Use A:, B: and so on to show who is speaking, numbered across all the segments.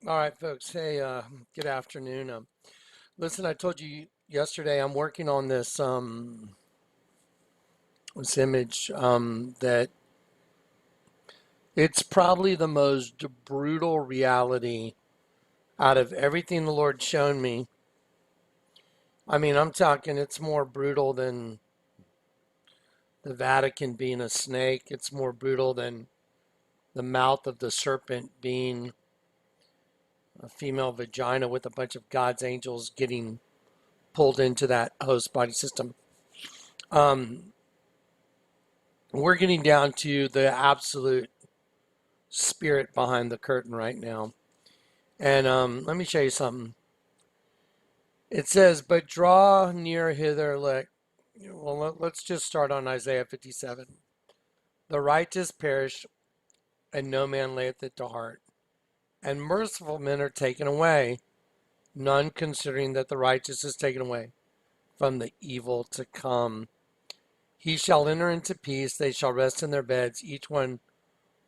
A: All right, folks. Hey, good afternoon. Listen, I told you yesterday I'm working on this image that it's probably the most brutal reality out of everything the Lord's shown me. I mean, I'm talking it's more brutal than the Vatican being a snake. It's more brutal than the mouth of the serpent being a female vagina with a bunch of God's angels getting pulled into that host body system. Um, we're getting down to the absolute spirit behind the curtain right now. And let me show you something. It says, "But draw near hither." Let's just start on Isaiah 57. "The righteous perish, and no man layeth it to heart. And merciful men are taken away, none considering that the righteous is taken away from the evil to come. He shall enter into peace, they shall rest in their beds, each one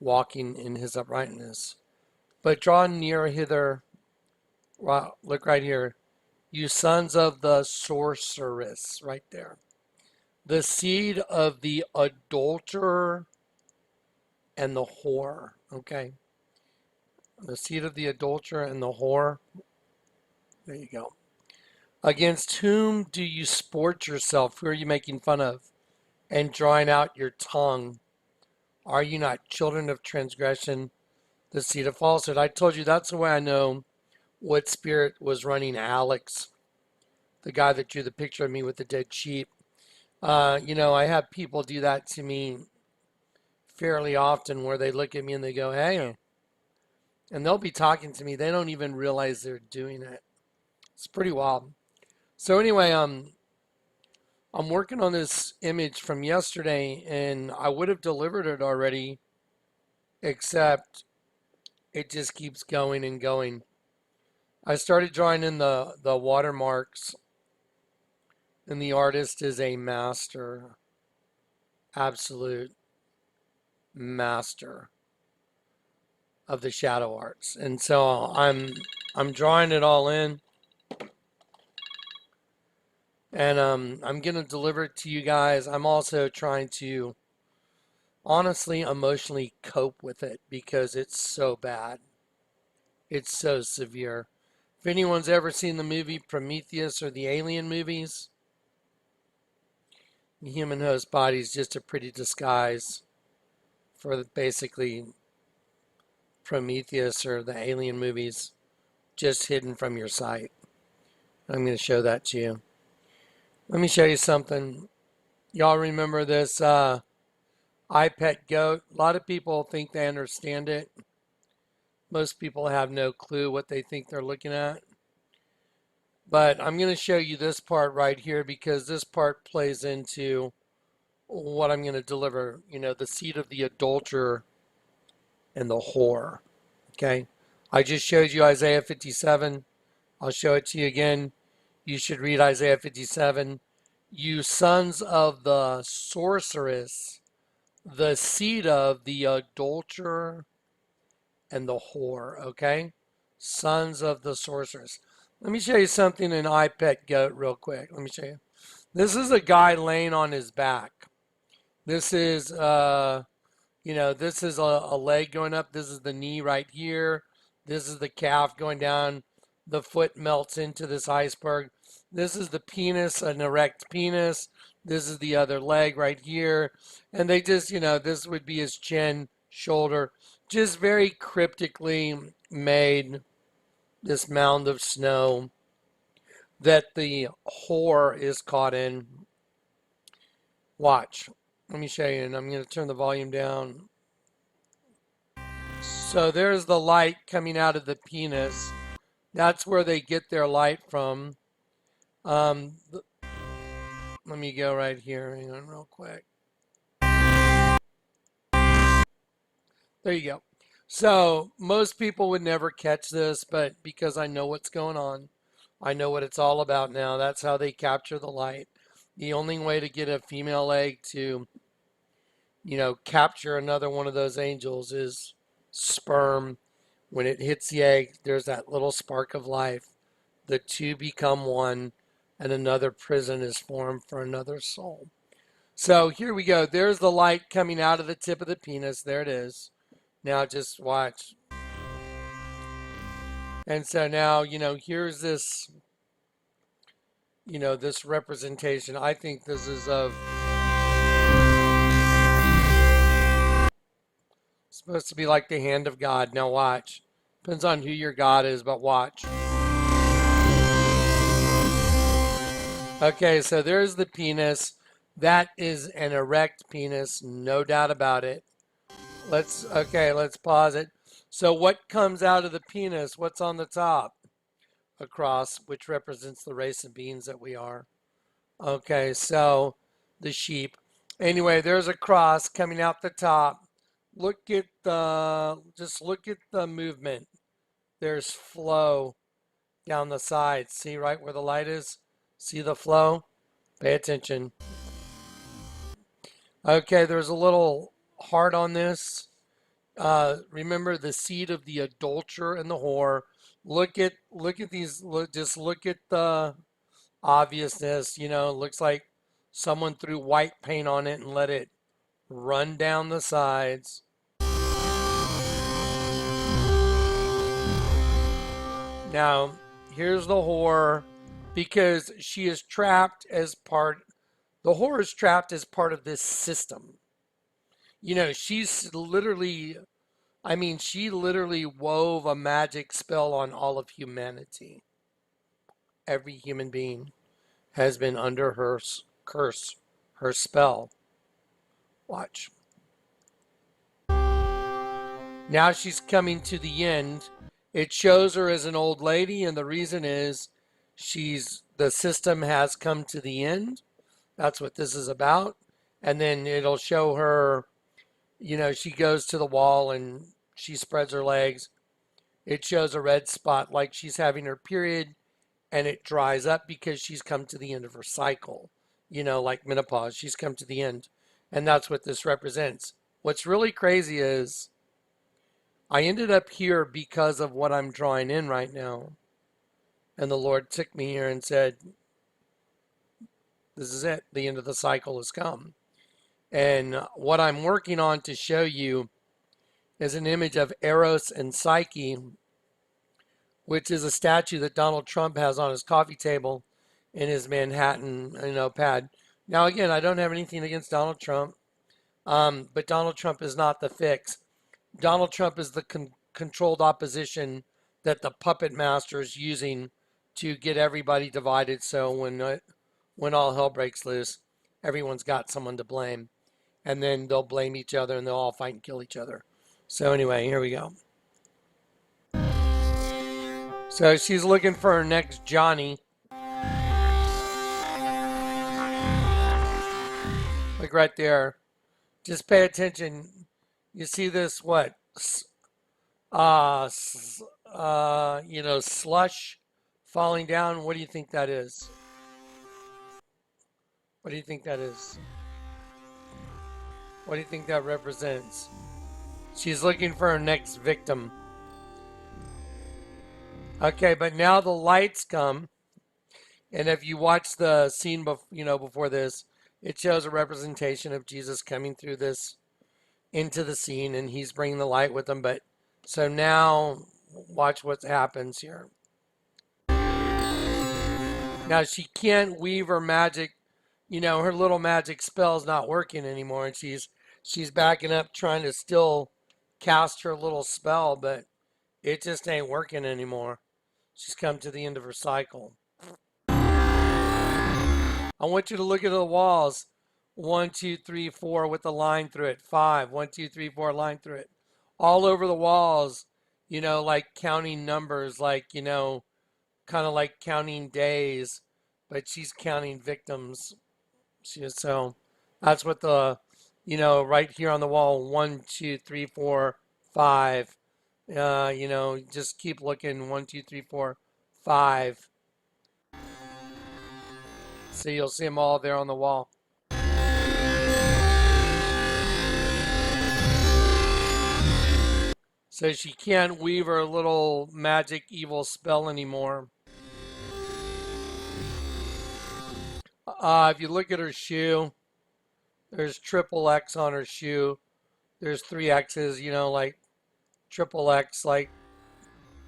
A: walking in his uprightness. But draw near hither." Wow, look right here. "You sons of the sorceress," right there. "The seed of the adulterer and the whore." Okay. The seed of the adulterer and the whore. There you go. "Against whom do you sport yourself? Who are you making fun of? And drawing out your tongue? Are you not children of transgression, the seed of falsehood?" I told you that's the way I know what spirit was running Alex, the guy that drew the picture of me with the dead sheep. I have people do that to me fairly often where they look at me and they go, "Hey," and they'll be talking to me. They don't even realize they're doing it. It's pretty wild. So anyway, I'm working on this image from yesterday and I would have delivered it already, except it just keeps going and going. I started drawing in the watermarks, and the artist is a master, absolute master of the shadow arts. And so I'm drawing it all in, and I'm gonna deliver it to you guys. I'm also trying to honestly emotionally cope with it because it's so bad. It's so severe. If anyone's ever seen the movie Prometheus or the Alien movies, the human host body is just a pretty disguise for basically Prometheus or the Alien movies, just hidden from your sight. I'm going to show that to you. Let me show you something. Y'all remember this I Pet Goat? A lot of people think they understand it. Most people have no clue what they think they're looking at. But I'm going to show you this part right here because this part plays into what I'm going to deliver. The seed of the adulterer and the whore. Okay? I just showed you Isaiah 57. I'll show it to you again. You should read Isaiah 57. "You sons of the sorceress, the seed of the adulterer and the whore." Okay? Sons of the sorceress. Let me show you something in I Pet Goat real quick. Let me show you. This is a guy laying on his back. This is, this is a leg going up. This is the knee right here. This is the calf going down. The foot melts into this iceberg. This is the penis, an erect penis. This is the other leg right here. And they just, this would be his chin, shoulder. Just very cryptically made this mound of snow that the whore is caught in. Watch. Let me show you, and I'm going to turn the volume down. So there's the light coming out of the penis. That's where they get their light from. Um, Let me go right here. Hang on real quick. There you go. So most people would never catch this, but because I know what's going on, I know what it's all about now. That's how they capture the light. The only way to get a female egg to, capture another one of those angels is sperm When it hits the egg, there's that little spark of life. The two become one, and another prison is formed for another soul. So here we go. There's the light coming out of the tip of the penis. There it is. Now just watch. And so now, here's this, this representation. I think this is of supposed to be like the hand of God. Now watch. Depends on who your God is, but watch. Okay, so there's the penis. That is an erect penis, no doubt about it. Let's pause it. So what comes out of the penis? What's on the top? A cross, which represents the race of beings that we are. Okay, so the sheep. Anyway, there's a cross coming out the top. Look at the movement. There's flow down the sides. See right where the light is? See the flow? Pay attention. Okay, there's a little heart on this. Remember the seed of the adulterer and the whore. Look at these. Just look at the obviousness. Looks like someone threw white paint on it and let it run down the sides. Now, here's the whore, because she is trapped as part. The whore is trapped as part of this system. She's literally. She literally wove a magic spell on all of humanity. Every human being has been under her curse, her spell. Watch. Now she's coming to the end. It shows her as an old lady, and the reason is the system has come to the end. That's what this is about. And then it'll show her, she goes to the wall and she spreads her legs. It shows a red spot like she's having her period, and it dries up because she's come to the end of her cycle. Like menopause, she's come to the end. And that's what this represents. What's really crazy is I ended up here because of what I'm drawing in right now. And the Lord took me here and said, this is it. The end of the cycle has come. And what I'm working on to show you is an image of Eros and Psyche, which is a statue that Donald Trump has on his coffee table in his Manhattan, pad. Now, again, I don't have anything against Donald Trump, but Donald Trump is not the fix. Donald Trump is the controlled opposition that the puppet master is using to get everybody divided. So when all hell breaks loose, everyone's got someone to blame, and then they'll blame each other and they'll all fight and kill each other. So anyway, here we go. So she's looking for her next Johnny. Like right there. Just pay attention. You see this, what? Slush falling down. What do you think that is? What do you think that is? What do you think that represents? She's looking for her next victim. Okay, but now the lights come, and if you watch the scene, before this, it shows a representation of Jesus coming through this into the scene, and he's bringing the light with him. But so now, watch what happens here. Now she can't weave her magic, her little magic spell's not working anymore, and she's backing up, trying to still cast her little spell, but it just ain't working anymore. She's come to the end of her cycle. I want you to look at the walls. 1, 2, 3, 4 with the line through it. 5, 1, 2, 3, 4 line through it. All over the walls, like counting numbers, like, kind of like counting days, but she's counting victims. So that's what the, right here on the wall, 1, 2, 3, 4, 5. Just keep looking. 1, 2, 3, 4, 5. So you'll see them all there on the wall. So she can't weave her little magic evil spell anymore. If you look at her shoe, there's triple X on her shoe. There's three X's, like triple X, like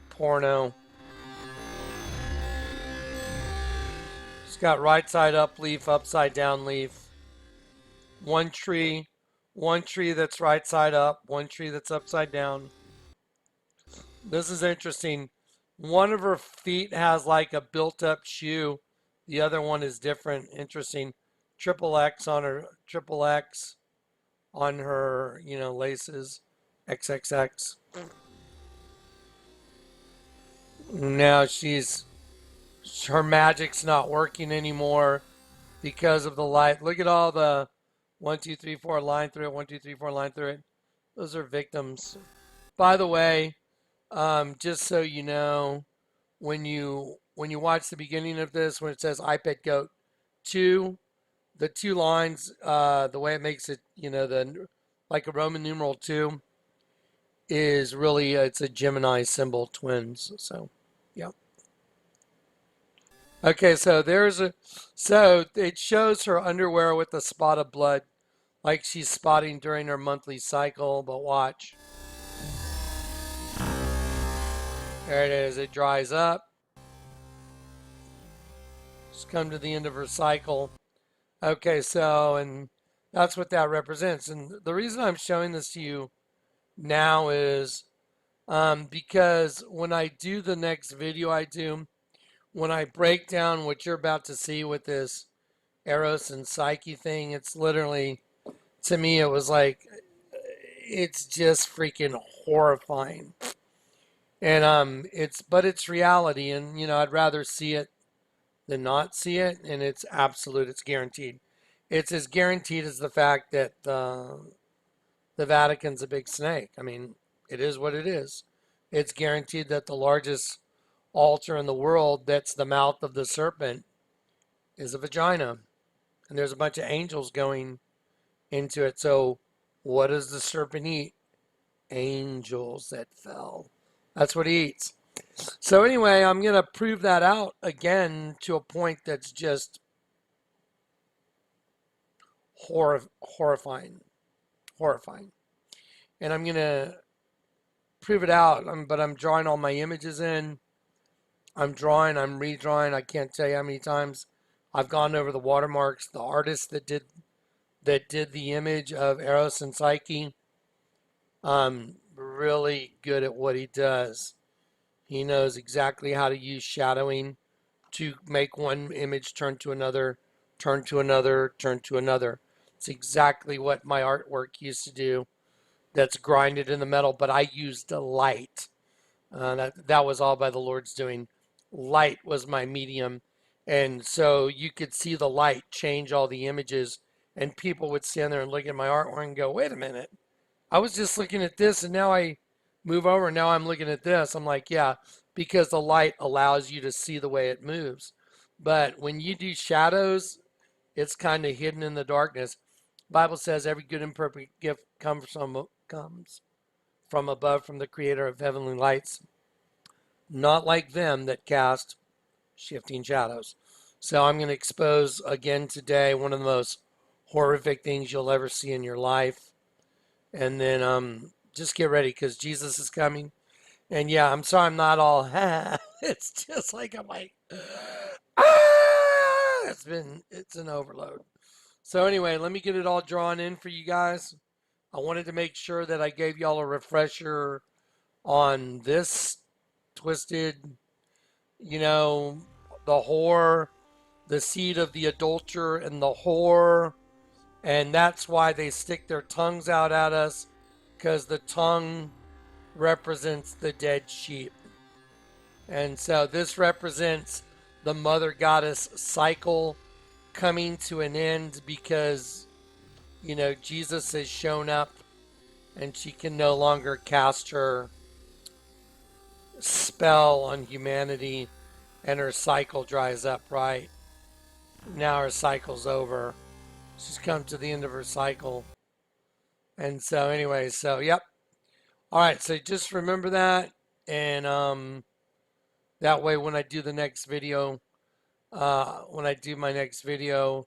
A: porno. She's got right side up leaf, upside down leaf. One tree, one tree that's right side up, one tree that's upside down. This is interesting. One of her feet has like a built up shoe. The other one is different. Interesting. Triple X on her, triple X on her, laces. XXX. Now her magic's not working anymore because of the light. Look at all the 1, 2, 3, 4 line through it, 1, 2, 3, 4 line through it. Those are victims. By the way, just so you know, when you watch the beginning of this, when it says iPad Goat 2, the two lines, the way it makes it, the like a Roman numeral 2, is really it's a Gemini symbol, twins. So, yeah. Okay, so it shows her underwear with a spot of blood, like she's spotting during her monthly cycle. But watch, there it is. It dries up. She's come to the end of her cycle. Okay, and that's what that represents. And the reason I'm showing this to you now is because when I do the next video when I break down what you're about to see with this Eros and Psyche thing, it's literally, to me, it was like, it's just freaking horrifying. And it's reality, and I'd rather see it than not see it, and it's absolute, it's guaranteed. It's as guaranteed as the fact that the Vatican's a big snake. I mean, it is what it is. It's guaranteed that the largest altar in the world, that's the mouth of the serpent, is a vagina. And there's a bunch of angels going into it. So what does the serpent eat? Angels that fell. That's what he eats. So anyway, I'm going to prove that out again to a point that's just horrifying. Horrifying. And I'm going to prove it out, but I'm drawing all my images in. I'm drawing, I'm redrawing. I can't tell you how many times I've gone over the watermarks. The artist that did the image of Eros and Psyche, really good at what he does. He knows exactly how to use shadowing to make one image turn to another, turn to another, turn to another. It's exactly what my artwork used to do. That's grinded in the metal, but I used the light. That was all by the Lord's doing. Light was my medium, and so you could see the light change all the images, and people would stand there and look at my artwork and go, "Wait a minute, I was just looking at this, and now I move over, and now I'm looking at this." I'm like, "Yeah, because the light allows you to see the way it moves." But when you do shadows, it's kind of hidden in the darkness. The Bible says every good and perfect gift comes from above, from the creator of heavenly lights, not like them that cast shifting shadows. So I'm going to expose again today one of the most horrific things you'll ever see in your life. And then just get ready because Jesus is coming. And yeah, I'm sorry I'm not all, it's just like I'm like, ah! It's an overload. So anyway, let me get it all drawn in for you guys. I wanted to make sure that I gave y'all a refresher on this twisted, the whore, the seed of the adulterer and the whore. And that's why they stick their tongues out at us, because the tongue represents the dead sheep. And so this represents the mother goddess cycle coming to an end because, Jesus has shown up and she can no longer cast her spell on humanity and her cycle dries up, right? Now her cycle's over. She's come to the end of her cycle. And so anyway, yep. All right, so just remember that, and that way when I do the next video, when I do my next video,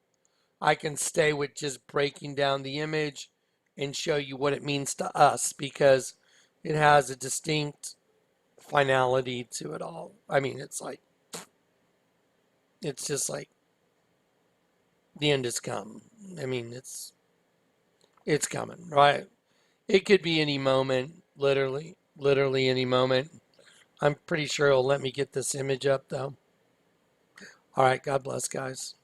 A: I can stay with just breaking down the image and show you what it means to us because it has a distinct finality to it all. I mean, it's just like the end has come. I mean, it's coming, right? It could be any moment, literally any moment. I'm pretty sure it'll let me get this image up though. All right, God bless, guys.